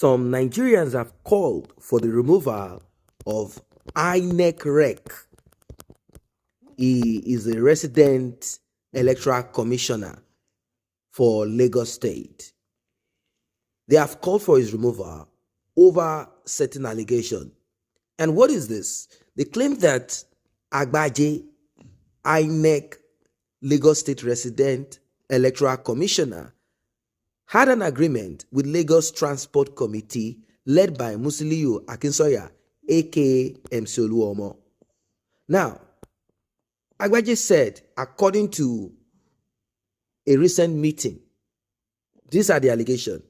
some Nigerians have called for the removal of Inec Rec. He is a resident electoral commissioner for Lagos State. They have called for his removal over certain allegations. And what is this? They claim that Agbaje, Inec Lagos State resident electoral commissioner, had an agreement with Lagos Transport Committee led by Musiliu Akinsoya, aka Mcoluomo. Now, Agbaje said, according to a recent meeting, these are the allegations,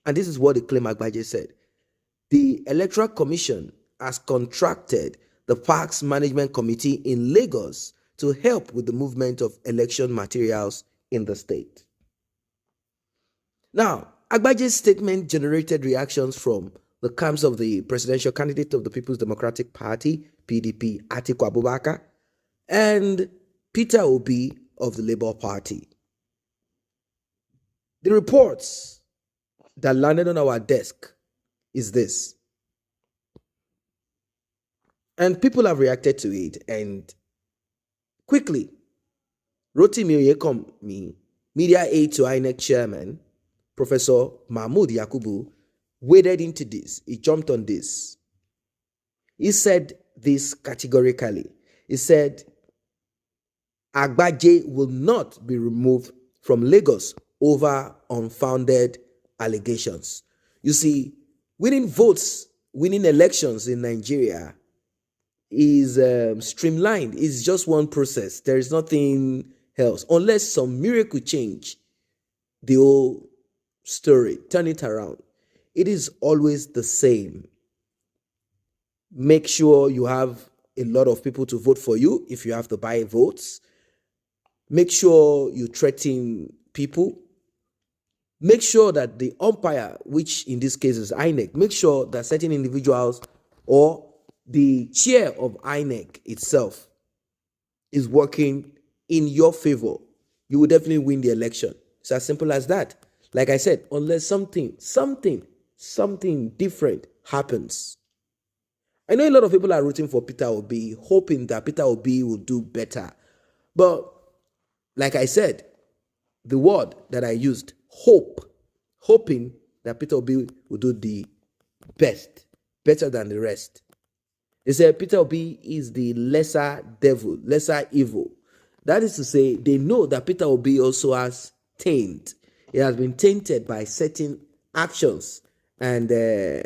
and this is what the claim Agbaje said. The Electoral Commission has contracted the Parks Management Committee in Lagos to help with the movement of election materials in the state. Now, Agbaje's statement generated reactions from the camps of the presidential candidate of the People's Democratic Party, PDP, Atiku Abubakar, and Peter Obi of the Labour Party. The reports that landed on our desk is this. And people have reacted to it, and quickly, Rotimi Oyekomi, media aide to INEC chairman, Professor Mahmood Yakubu, waded into this. He jumped on this. He said this categorically. He said, Agbaje will not be removed from Lagos over unfounded allegations. You see, winning votes, winning elections in Nigeria is streamlined. It's just one process. There is nothing else. Unless some miracle change the whole story, turn it around. It is always the same. Make sure you have a lot of people to vote for you if you have to buy votes. Make sure you threaten people. Make sure that the umpire, which in this case is INEC, make sure that certain individuals or the chair of INEC itself is working in your favor. You will definitely win the election. It's as simple as that. Like I said, unless something different happens. I know a lot of people are rooting for Peter Obi, hoping that Peter Obi will do better. But like I said, the word that I used, hoping that Peter Obi will do the best, better than the rest. They said Peter Obi is the lesser devil, lesser evil. That is to say, they know that Peter Obi also has taint. It has been tainted by certain actions. And, the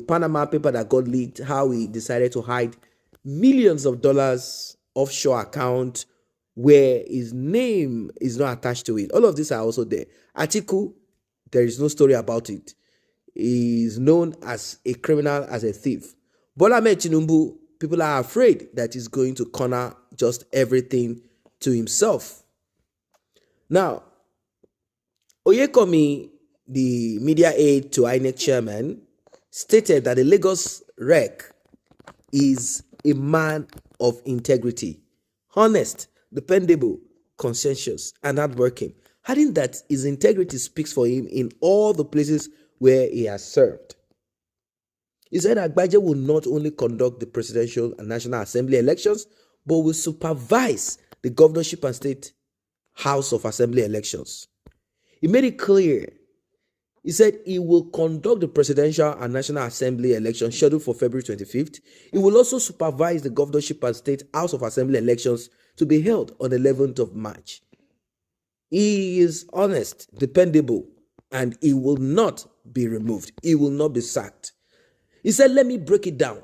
Panama paper that got leaked, how he decided to hide millions of dollars offshore account where his name is not attached to it. All of these are also there. Atiku, there is no story about it. He is known as a criminal, as a thief. Bola Ahmed Tinubu, people are afraid that he's going to corner just everything to himself. Now, Oyekomi, the media aide to INEC chairman, stated that the Lagos Rec is a man of integrity, honest, dependable, conscientious, and hardworking, adding that his integrity speaks for him in all the places where he has served. He said Agbaje will not only conduct the presidential and national assembly elections, but will supervise the governorship and state House of Assembly elections. He made it clear. He said he will conduct the presidential and national assembly elections scheduled for February 25th. He will also supervise the governorship and state House of Assembly elections to be held on the 11th of March. He is honest, dependable, and he will not be removed. He will not be sacked. He said, let me break it down.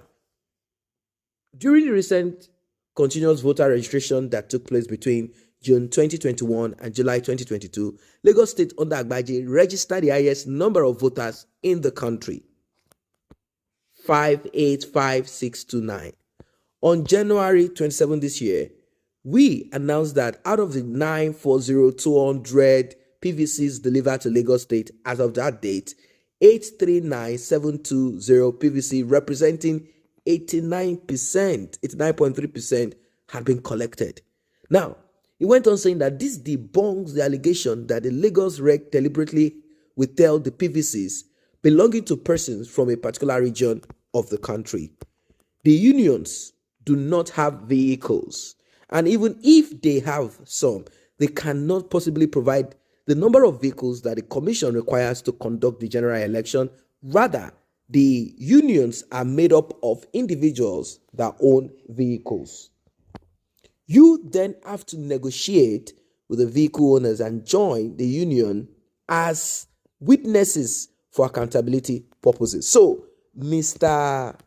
During the recent continuous voter registration that took place between June 2021 and July 2022, Lagos State under Agbaje registered the highest number of voters in the country, 585,629. On January 27 this year, we announced that out of the 940,200 PVCs delivered to Lagos State as of that date, 839,720 PVC representing 89.3% had been collected. Now, he went on saying that this debunks the allegation that the Lagos Rec deliberately withheld the PVCs belonging to persons from a particular region of the country. The unions do not have vehicles, and even if they have some, they cannot possibly provide the number of vehicles that the commission requires to conduct the general election. Rather, the unions are made up of individuals that own vehicles. You then have to negotiate with the vehicle owners and join the union as witnesses for accountability purposes. So, Mr.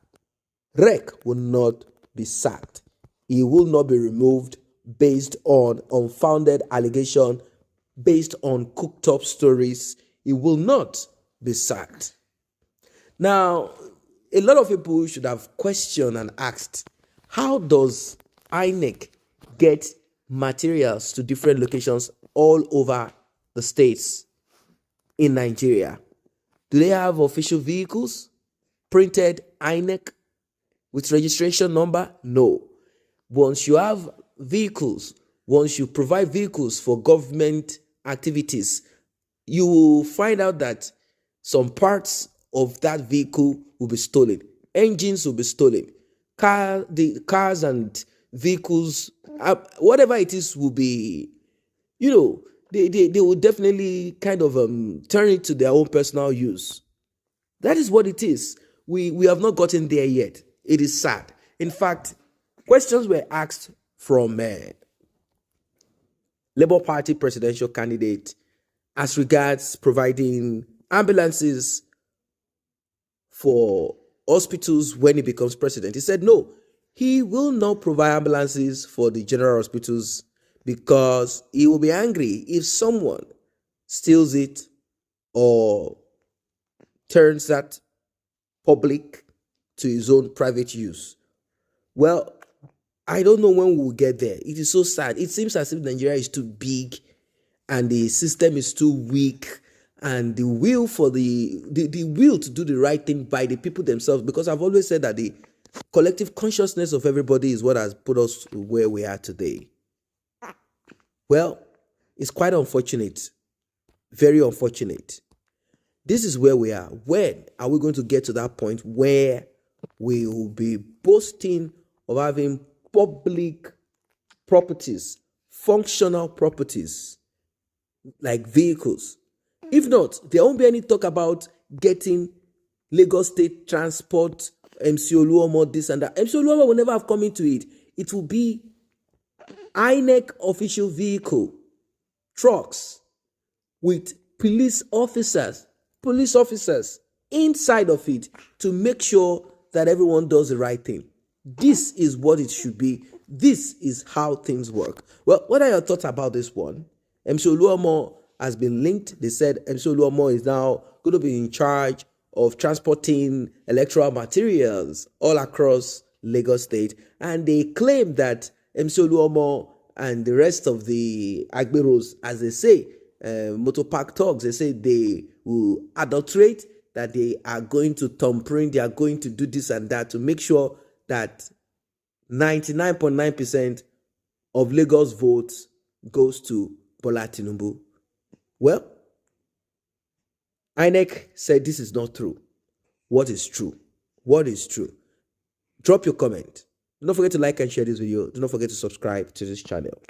Rec will not be sacked. He will not be removed based on unfounded allegation, based on cooked up stories. He will not be sacked. Now, a lot of people should have questioned and asked, how does Inec get materials to different locations all over the states in Nigeria? Do they have official vehicles, printed Inec with registration number? No. Once you have vehicles, once you provide vehicles for government activities, you will find out that some parts of that vehicle will be stolen. Engines will be stolen. The cars and vehicles, whatever it is, will be, they will definitely kind of turn it to their own personal use. That is what it is. We have not gotten there yet. It is sad. In fact, questions were asked from Labour Party presidential candidate as regards providing ambulances for hospitals when he becomes president. He said no, he will not provide ambulances for the general hospitals because he will be angry if someone steals it or turns that public to his own private use. Well, I don't know when we'll get there. It is so sad. It seems as if Nigeria is too big and the system is too weak, and the will for the will to do the right thing by the people themselves, because I've always said that the collective consciousness of everybody is what has put us where we are today. Well, it's quite unfortunate. Very unfortunate. This is where we are. When are we going to get to that point where we will be boasting of having public properties, functional properties, like vehicles? If not, there won't be any talk about getting Lagos State Transport, Mcoluomo, this and that. Mcoluomo will never have come into it. It will be Inec official vehicle, trucks with police officers inside of it to make sure that everyone does the right thing. This is what it should be. This is how things work. Well, what are your thoughts about this one? Mcoluomo has been linked. They said Mcoluomo is now going to be in charge of transporting electoral materials all across Lagos State. And they claim that Mcoluomo and the rest of the Agberos, as they say, motor park talks, they say they will adulterate, that they are going to thumbprint, they are going to do this and that to make sure that 99.9% of Lagos votes goes to Bola Tinubu. Well, Inec said this is not true. What is true? What is true? Drop your comment. Do not forget to like and share this video. Do not forget to subscribe to this channel.